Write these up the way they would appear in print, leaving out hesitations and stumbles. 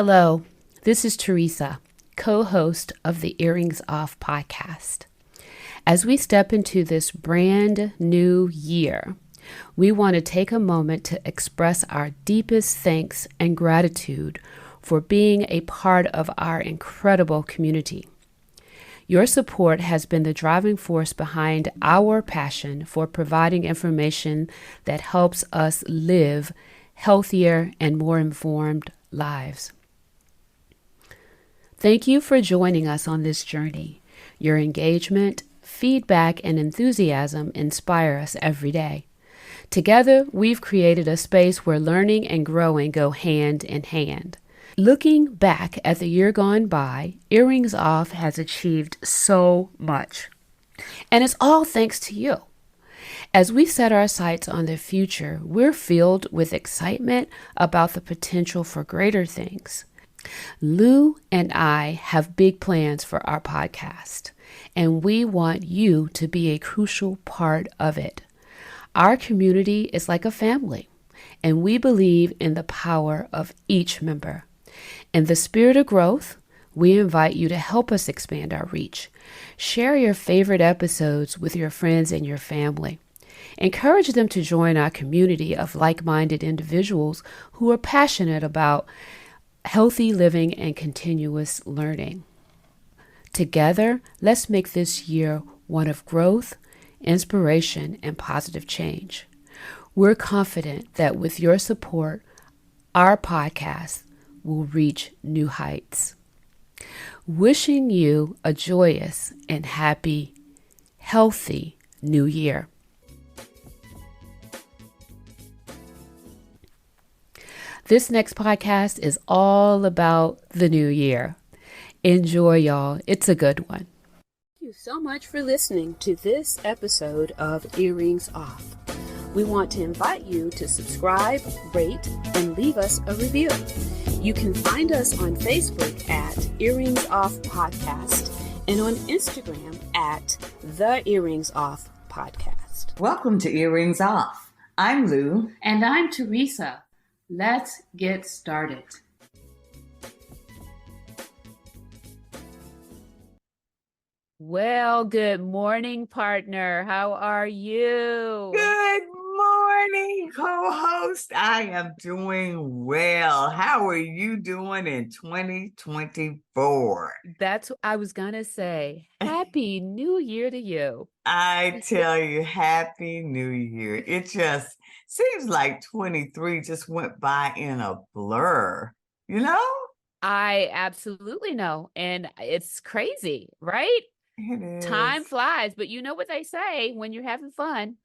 Hello, this is Teresa, co-host of the Earrings Off podcast. As we step into this brand new year, we want to take a moment to express our deepest thanks and gratitude for being a part of our incredible community. Your support has been the driving force behind our passion for providing information that helps us live healthier and more informed lives. Thank you for joining us on this journey. Your engagement, feedback, and enthusiasm inspire us every day. Together, we've created a space where learning and growing go hand in hand. Looking back at the year gone by, Earrings Off has achieved so much. And it's all thanks to you. As we set our sights on the future, we're filled with excitement about the potential for greater things. Lou and I have big plans for our podcast, and we want you to be a crucial part of it. Our community is like a family, and we believe in the power of each member. In the spirit of growth, we invite you to help us expand our reach. Share your favorite episodes with your friends and your family. Encourage them to join our community of like-minded individuals who are passionate about healthy living and continuous learning. Together, let's make this year one of growth, inspiration, and positive change. We're confident that with your support, our podcast will reach new heights. Wishing you a joyous and happy, healthy new year. This next podcast is all about the new year. Enjoy, y'all. It's a good one. Thank you so much for listening to this episode of Earrings Off. We want to invite you to subscribe, rate, and leave us a review. You can find us on Facebook at Earrings Off Podcast and on Instagram at The Earrings Off Podcast. Welcome to Earrings Off. I'm Lou. And I'm Teresa. Let's get started. Well, good morning, partner. How are you? Good morning, co-host. I am doing well. How are you doing in 2024? That's what I was going to say. Happy New Year to you. I tell you, Happy New Year. It just seems like 23 just went by in a blur, you know? I absolutely know. And it's crazy, right? It is. Time flies, but you know what they say when you're having fun.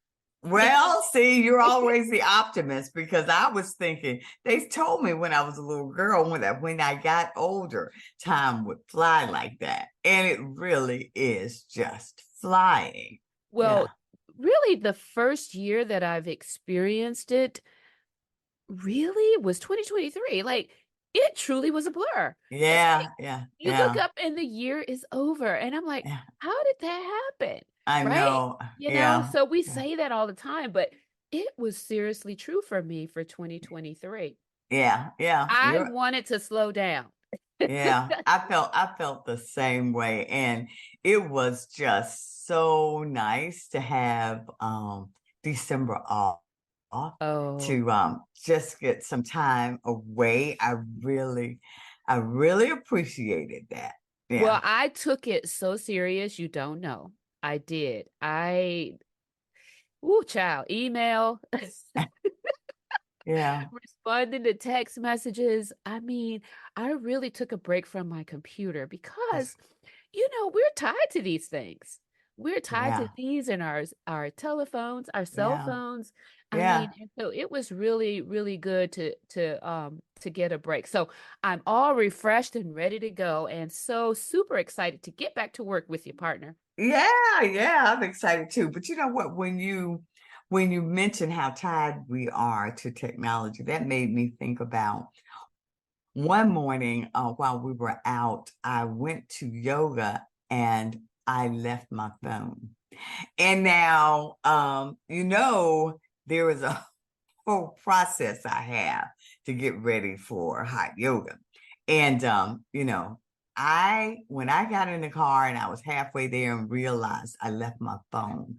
Well, see, you're always the optimist because I was thinking, they told me when I was a little girl when I got older, time would fly like that. And it really is just flying. Well, really, the first year that I've experienced it really was 2023. Like, it truly was a blur. Yeah, You look up and the year is over. And I'm like, how did that happen? I know. You know, so we say that all the time, but it was seriously true for me for 2023. Yeah. I wanted to slow down. Yeah, I felt the same way. And it was just so nice to have December off to just get some time away. I really appreciated that. Yeah. Well, I took it so serious, you don't know. I did. Child, email, responding to text messages. I mean, I really took a break from my computer because, we're tied to these things. We're tied to these and our telephones, our cell phones. I mean, and so it was really, really good to get a break. So I'm all refreshed and ready to go, and so super excited to get back to work with your partner. Yeah, I'm excited too. But you know what? When you mention how tied we are to technology, that made me think about one morning while we were out, I went to yoga and I left my phone. And now, there is a whole process I have to get ready for hot yoga. And when I got in the car and I was halfway there and realized I left my phone,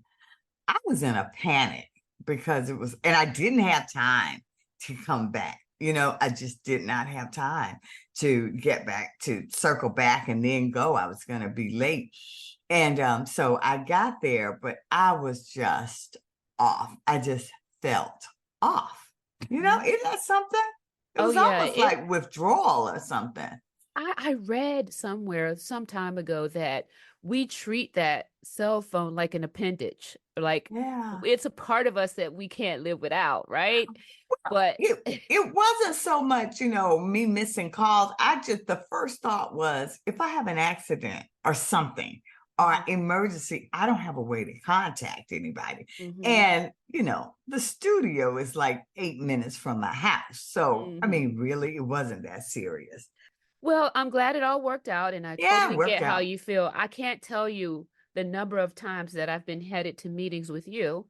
I was in a panic because and I didn't have time to come back. I just did not have time to get back, to circle back and then go. I was going to be late. And so I got there, but I was just off. I just felt off. Isn't that something? It Oh was yeah, almost like withdrawal or something. I read somewhere some time ago that we treat that cell phone like an appendage, like Yeah. it's a part of us that we can't live without, right? But It wasn't so much, me missing calls. The first thought was if I have an accident or something or emergency, I don't have a way to contact anybody. Mhm. And, the studio is like 8 minutes from my house. So, I Mhm. mean, really, it wasn't that serious. Well, I'm glad it all worked out, and I Yeah, it totally worked get how out. you feel. I can't tell you the number of times that I've been headed to meetings with you,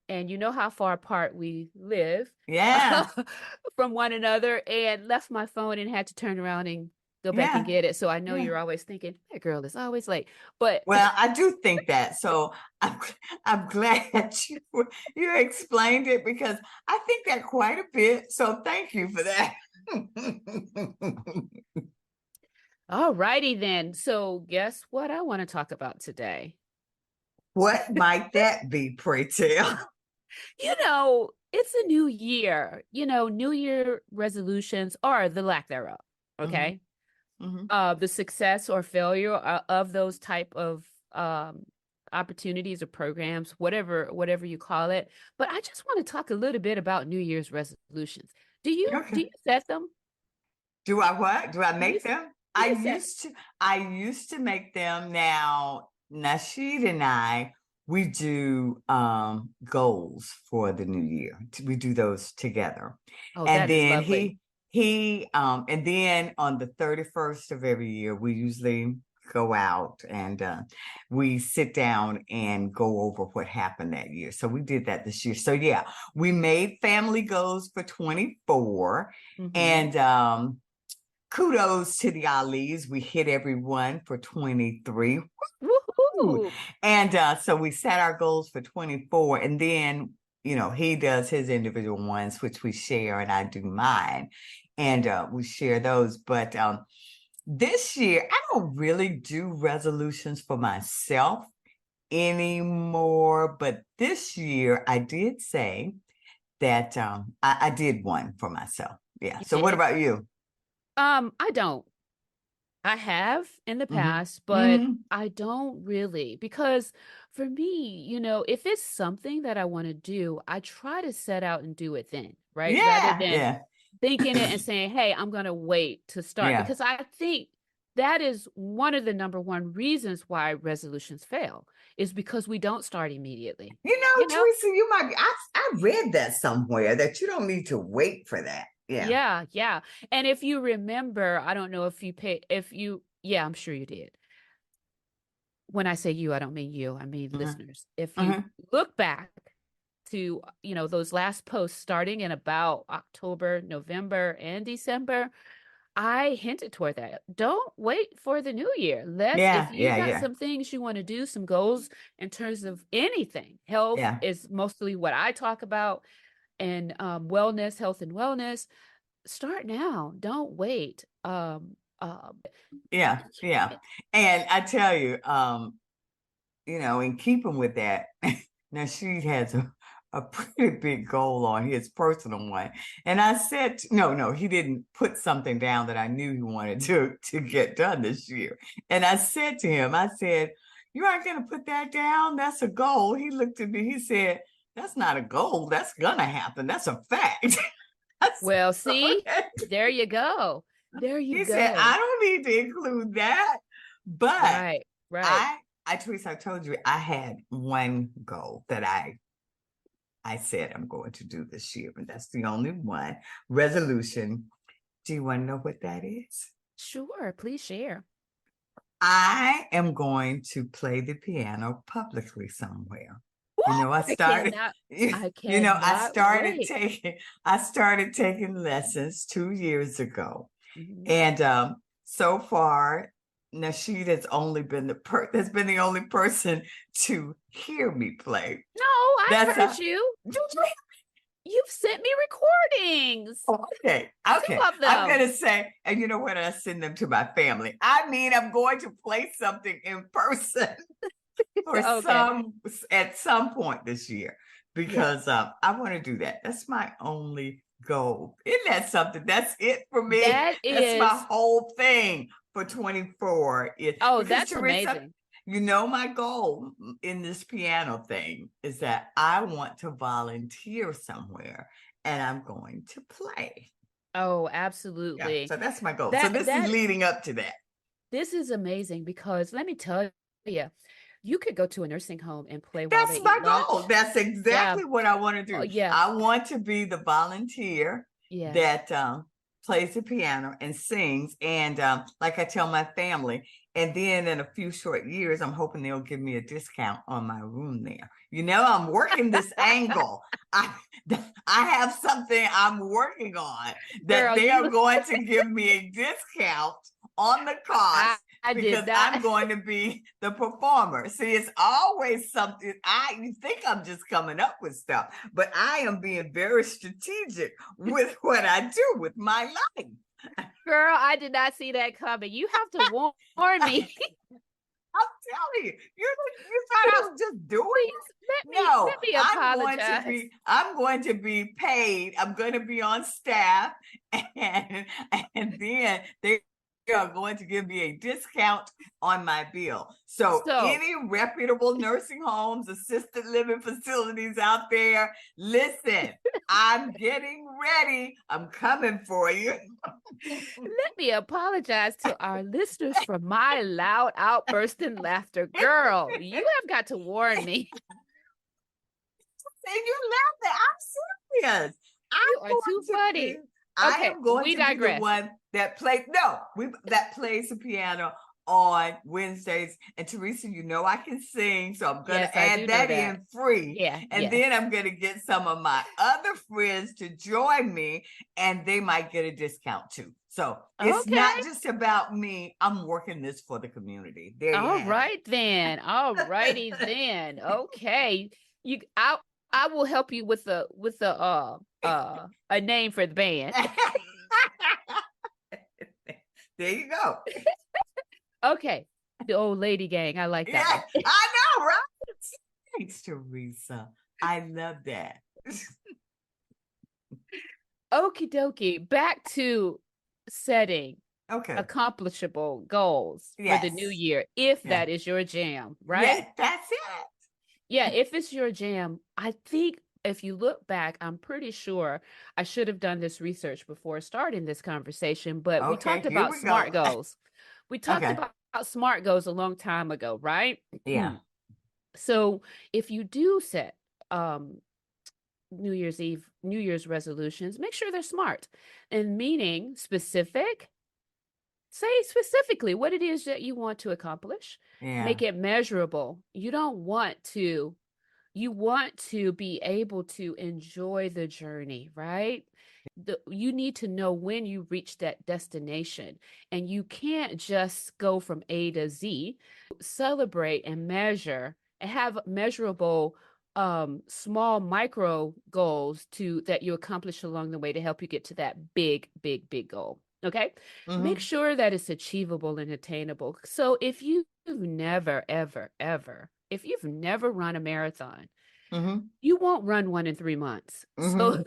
and you know how far apart we live Yeah, from one another, and left my phone and had to turn around and go back and yeah, get it. So I know yeah. you're always thinking, that girl is always late. But Well, I do think that. So I'm, I'm glad you explained it because I think that quite a bit. So thank you for that. all righty then. So guess what I want to talk about today? What might that be, pray tell? It's a new year. New year resolutions or the lack thereof. Hmm. Okay. Hmm. The success or failure of those type of opportunities or programs, whatever you call it. But I just want to talk a little bit about New Year's resolutions. Do Okay. you set them? Do I what? Do I Do you make them? do I you set? used to. I used to make them. Now, Nasheed and I, we do goals for the new year. We do those together. Oh, And that is then lovely. and then on the 31st of every year, we usually go out and we sit down and go over what happened that year. So we did that this year. So yeah, we made family goals for 24. Hmm. And kudos to the Alis. We hit everyone for 23. Woo! Woohoo! And so we set our goals for 24. And then, he does his individual ones, which we share, and I do mine. And we share those. But this year, I don't really do resolutions for myself anymore. But this year, I did say that I did one for myself. Yeah. You So what did? about you? I don't. I have in the Hmm. past, but Hmm. I don't really because for me, if it's something that I want to do, I try to set out and do it then, right? Rather Yeah, than yeah, thinking it and saying, "Hey, I'm going to wait to start," yeah. because I think that is one of the number one reasons why resolutions fail is because we don't start immediately. You know? Teresa, you might be. I read that somewhere that you don't need to wait for that. Yeah. Yeah, yeah. And if you remember, I don't know yeah, I'm sure you did. When I say you, I don't mean you, I mean Hmm. listeners. If you Hmm. look back to, those last posts starting in about October, November, and December, I hinted toward that. Don't wait for the new year. If Yeah, you yeah, got yeah, some things you want to do, some goals in terms of anything, health yeah, is mostly what I talk about, and wellness, health and wellness, start now. Don't wait. yeah, yeah. And I tell you, in keeping with that, now she has a pretty big goal on his personal one. And I said, no, no, he didn't put something down that I knew he wanted to get done this year. And I said to him, I said, you aren't going to put that down? That's a goal. He looked at me, he said, that's not a goal. That's going to happen. That's a fact. I Well, said, see, okay. there you go. There you He said, go. I don't need to include that. But Right, right. I, Teresa, I told you I had one goal that I said I'm going to do this year, and that's the only one resolution. Do you want to know what that is? Sure, please share. I am going to play the piano publicly somewhere. Woo! I I started, cannot, I I cannot started wait. taking, I started taking lessons 2 years ago. Mhm. And so far, Nasheed has been the only person to hear me play. No, I've That's heard you. You've sent me recordings. oh, okay. Two Okay. of I'm them. gonna say, and you know what? I send them to my family. I mean, I'm going to play something in person for Okay. some at some point this year Yeah. because I want to do that. That's my only goal. Isn't that something? That's it for me. That That's my is, whole thing for 24. oh, Because that's Teresa, amazing. you know, my goal in this piano thing is that I want to volunteer somewhere and I'm going to play. Oh, Yeah, absolutely. so that's my goal. So That this is that leading up to that. this is amazing because let me tell you, you could go to a nursing home and play while they That's my eat goal. lunch. That's Yeah. exactly what I want to Oh, do. yeah. I want to be the volunteer Yeah. that plays the piano and sings. And like I tell my family, and then in a few short years, I'm hoping they'll give me a discount on my room there. You know, I'm working this angle. I I have something I'm working on that Girl, they are you going to give me a discount on the cost I because did not. I'm going to be the performer. See, it's always something. You think I'm just coming up with stuff, but I am being very strategic with what I do with my life. Girl, I did not see that coming. You have to warn me. I'm telling you, you thought I was just doing Please it? No, let me apologize. I'm going to be paid. I'm going to be on staff, and then they are going to give me a discount on my bill. So So, any reputable nursing homes, assisted living facilities out there, listen, I'm getting ready. I'm coming for you. let me apologize to our listeners for my loud outburst in laughter. Girl, you have got to warn me. And you're laughing. I'm serious. You are too I'm going to be. funny. I Okay, am going we to be the digress. one that plays. No, we that plays the piano on Wednesdays. And Teresa, you know I can sing, so I'm going Yes, to I do add know that that. in free. Yeah, And yes. then I'm going to get some of my other friends to join me, and they might get a discount too. So it's Okay. not just about me. I'm working this for the community. There you All have right then. All righty it. then. Okay. You I will help you with a name for the band. There you go. Okay. The old lady gang. I like that Yeah, one. I know, right? Thanks, Teresa. I love that. Okie dokie. Back to setting Okay. accomplishable goals for the new Yes. year, if Yeah. that is your jam, right? Yeah, that's it. Yeah, if it's your jam, I think if you look back, I'm pretty sure I should have done this research before starting this conversation, but we Okay, talked here about we go. SMART goals. We talked Okay. about SMART goals a long time ago, right? Yeah. So if you do set um New Year's Eve, New Year's resolutions, make sure they're smart and meaning specific. Say specifically what it is that you want to accomplish. Yeah. Make it measurable. You want to be able to enjoy the journey, right? You need to know when you reach that destination, and you can't just go from A to Z. Celebrate and measure and have measurable small micro goals to that you accomplish along the way to help you get to that big goal. Okay, make Mm-hmm. sure that it's achievable and attainable. So if you've never ever if you've never run a marathon, Mm-hmm. you won't run one in 3 months. Mm-hmm. So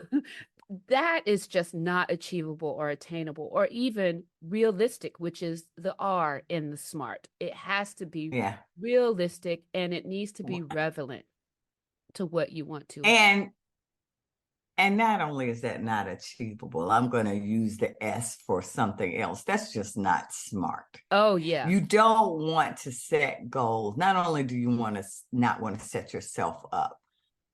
that is just not achievable or attainable or even realistic, which is the R in the SMART. It has to be Yeah. realistic and it needs to be relevant to what you want to achieve. And not only is that not achievable, I'm going to use the S for something else. That's just not smart. Oh, yeah. You don't want to set goals. Not only do you want to not want to set yourself up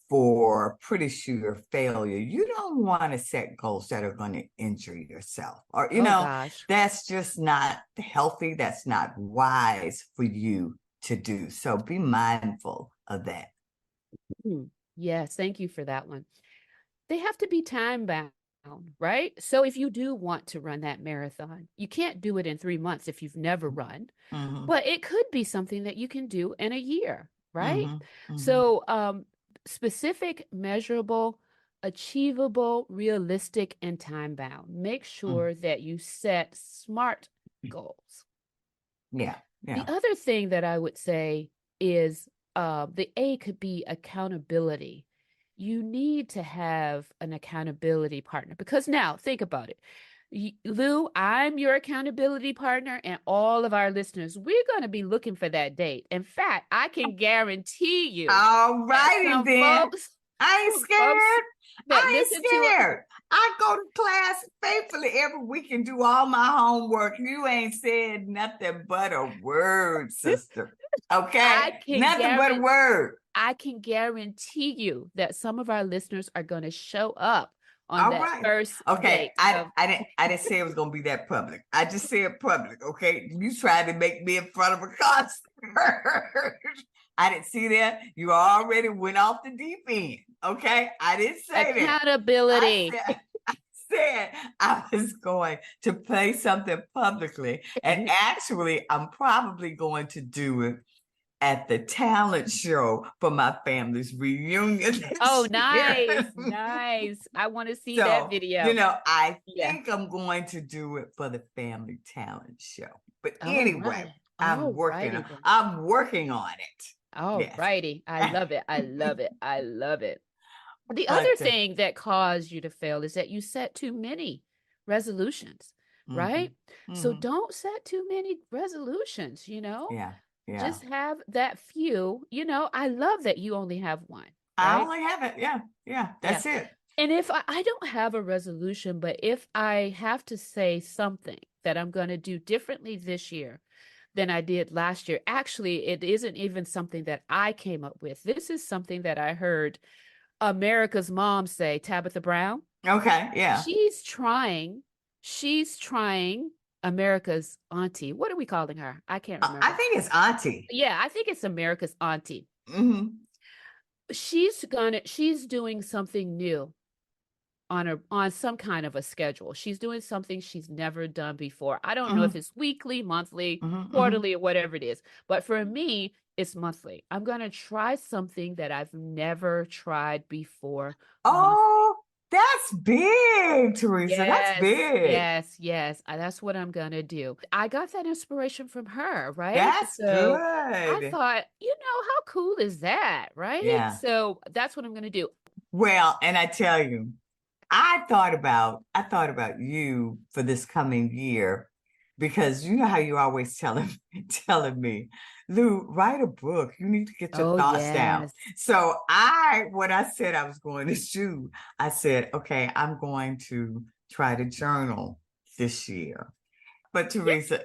for pretty sure failure, you don't want to set goals that are going to injure yourself. Or, Oh, gosh. that's just not healthy. That's not wise for you to do. So be mindful of that. Yes, thank you for that one. They have to be time bound. right? So if you do want to run that marathon, you can't do it in 3 months if you've never run, Mm-hmm. but it could be something that you can do in a year, right? Mm-hmm. Mm-hmm. So, specific, measurable, achievable, realistic, and time bound. Make Mm. sure that you set smart goals. Yeah. The Yeah. other thing that I would say is the A could be accountability. You need to have an accountability partner because now think about it. Lou, I'm your accountability partner, and all of our listeners, we're going to be looking for that date. In fact, I can guarantee you All that righty then. I ain't some folks scared. that I ain't listen to it, scared. I go to class faithfully every week and do all my homework. You ain't said nothing but a word, sister. Okay? I can Nothing but a guarantee word. I can guarantee you that some of our listeners are going to show up on All that right. first Okay. date I of I didn't I didn't say it was gonna be that public. I just said public. Okay. You tried to make me in front of a concert. I didn't see that. You already went off the deep end. Okay. I didn't say that. I accountability. said I said I was going to play something publicly. And actually, I'm probably going to do it at the talent show for my family's reunion Oh, this year. nice, nice. I want to see that So, video. I Yeah. think I'm going to do it for the family talent show. But All anyway, right. All righty then. I'm working on it. All Yes. righty. I love it. I love it. I love it. The other But thing that caused you to fail is that you set too many resolutions, mhm, right? So mhm. don't set too many resolutions, Yeah, yeah. just have that few. I love that you only have one, I right? only have it. Yeah, yeah. Yeah. That's it. And if I don't have a resolution, but if I have to say something that I'm going to do differently this year than I did last year, actually, it isn't even something that I came up with. This is something that I heard America's mom say, Tabitha Brown. Okay, yeah. She's trying America's auntie. What are we calling her? I can't I remember. think it's Auntie. Yeah, I think it's America's auntie. Hmm. She's doing something new on some kind of a schedule. She's doing something she's never done before. I don't know if Hmm. it's weekly, monthly, Hmm. Hmm. quarterly, or whatever it is. But for me, it's monthly. I'm going to try something that I've never tried before monthly. Oh, that's big, Teresa. That's Yes, big. yes, yes. That's what I'm gonna do. I got that inspiration from her, right? That's So I good. thought, how cool is that, right? Yeah. So that's what I'm gonna do. Well, and I tell you, I thought about you for this coming year because you know how you always telling me, Lou, write a book. You need to get your Oh, thoughts down. yes. So what I said I was going to do, I said, okay, I'm going to try to journal this year. But Yeah, Teresa,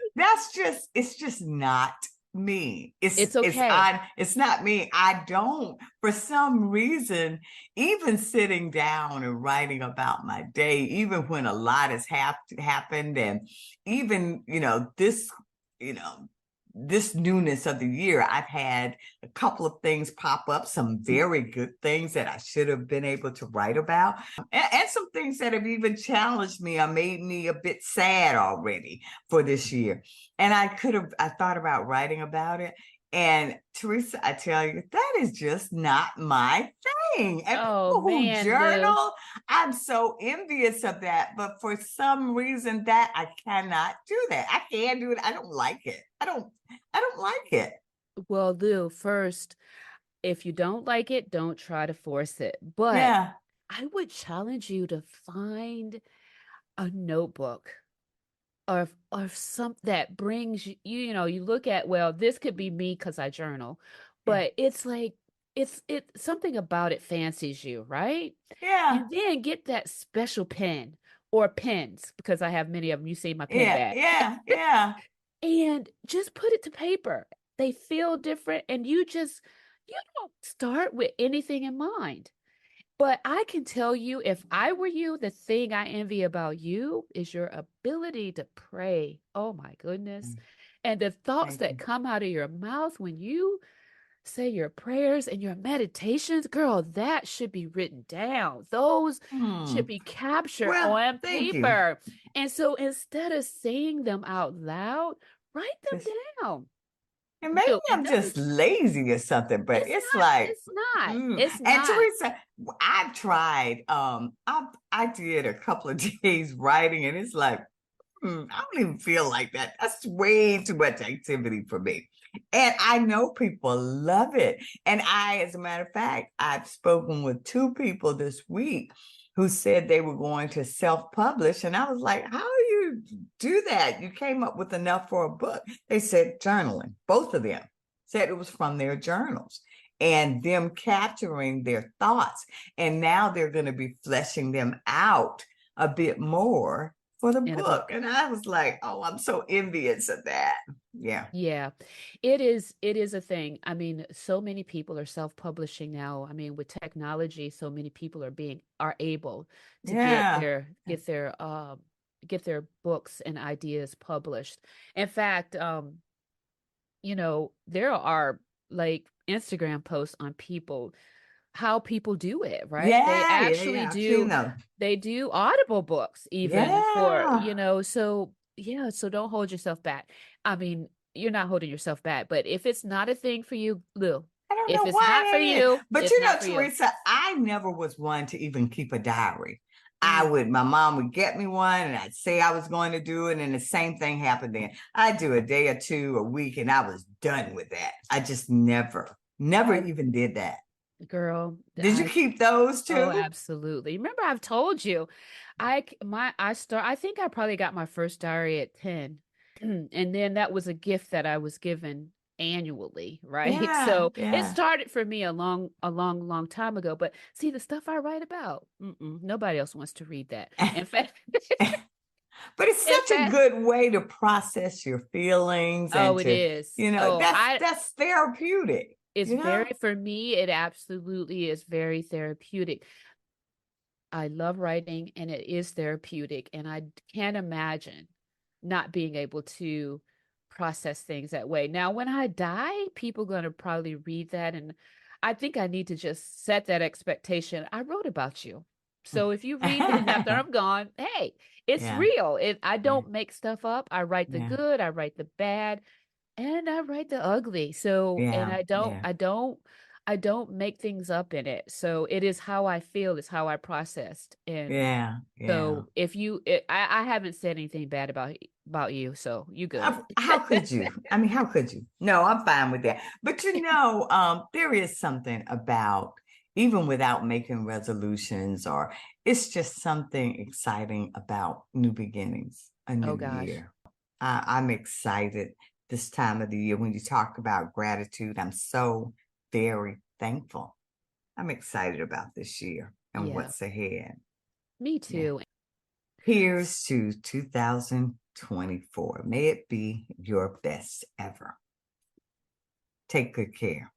it's just not me. it's okay. It's not me. I don't, for some reason, even sitting down and writing about my day, even when a lot has happened, and even, you know, this newness of the year, I've had a couple of things pop up, some very good things that I should have been able to write about, and some things that have even challenged me or made me a bit sad already for this year. And I thought about writing about it. And Teresa, I tell you, that is just not my thing. And Oh people who man, Lou. journal, I'm so envious of that. But for some reason that I cannot do that. I can't do it. I don't like it. I don't like it. Well, Lou, first, if you don't like it, don't try to force it. But Yeah. I would challenge you to find a notebook or some that brings you look at, well, this could be me because I journal, Yeah. but it's like it something about it fancies you, right? Yeah. And then get that special pen or pens because I have many of them. You see my pen Yeah. bag. Yeah. Yeah. And just put it to paper. They feel different, and you don't start with anything in mind. But I can tell you, if I were you, the thing I envy about you is your ability to pray. Oh my goodness. Mm. And the thoughts Thank that you. come out of your mouth when you say your prayers and your meditations, girl, that should be written down. Those should Hmm. be captured Well, on thank you. paper. And so instead of saying them out loud, write them This, down. and maybe Look, and I'm just lazy or something, but it's it's not, like, it's not, it's and not. Teresa, I've tried, I did a couple of days writing, and it's like, I don't even feel like that. That's way too much activity for me. And I know people love it. And as a matter of fact, I've spoken with two people this week who said they were going to self-publish. And I was like, how do you do that? You came up with enough for a book. They said journaling. Both of them said it was from their journals and them capturing their thoughts. And now they're going to be fleshing them out a bit more for the In a book. book. And I was like, oh, I'm so envious of that. Yeah. Yeah, it is a thing. I mean, so many people are self-publishing now. I mean, with technology, so many people are able to Yeah. get their books and ideas published. In fact, there are like Instagram posts on people how people do it, right? They Yeah. Yeah. actually Yeah. I've seen do them. they do audible books even for, Yeah. so yeah, so don't hold yourself back. I mean, you're not holding yourself back, but if it's not a thing for you, Lou, I don't if know it's why not for that is. you, But it's you know, not for you. Teresa, I never was one to even keep a diary. Mm. My mom would get me one and I'd say I was going to do it. And the same thing happened then. I'd do a day or two a week and I was done with that. I just never I even did that. Girl, Did you keep those oh, too? absolutely. Remember, I've told you, I think I probably got my first diary at 10. And then that was a gift that I was given annually, right? Yeah. So it Yeah. started for me long time ago. But see, the stuff I write about, nobody else wants to read that. In fact, But it's in such a fact, good way to process your feelings and oh, it to, is. that's therapeutic, It's you know? very, for me, it absolutely is very therapeutic. I love writing and it is therapeutic. And I can't imagine not being able to process things that way. Now, when I die, people going to probably read that. And I think I need to just set that expectation. I wrote about you. So if you read it after I'm gone, hey, it's Yeah. real. I Yeah. don't make stuff up. I write the Yeah. good, I write the bad, and I write the ugly. So, and Yeah. Yeah. I don't make things up in it. So it is how I feel, it's how I processed. And Yeah. Yeah. so I haven't said anything bad about you, so you good. How could you? I mean, how could you? No, I'm fine with that. But there is something about even without making resolutions, or it's just something exciting about new beginnings, a Oh new gosh. year. I'm excited this time of the year. When you talk about gratitude, I'm so very thankful. I'm excited about this year and Yeah, what's ahead. me Yeah. too. Here's to 2024. May it be your best ever. Take good care.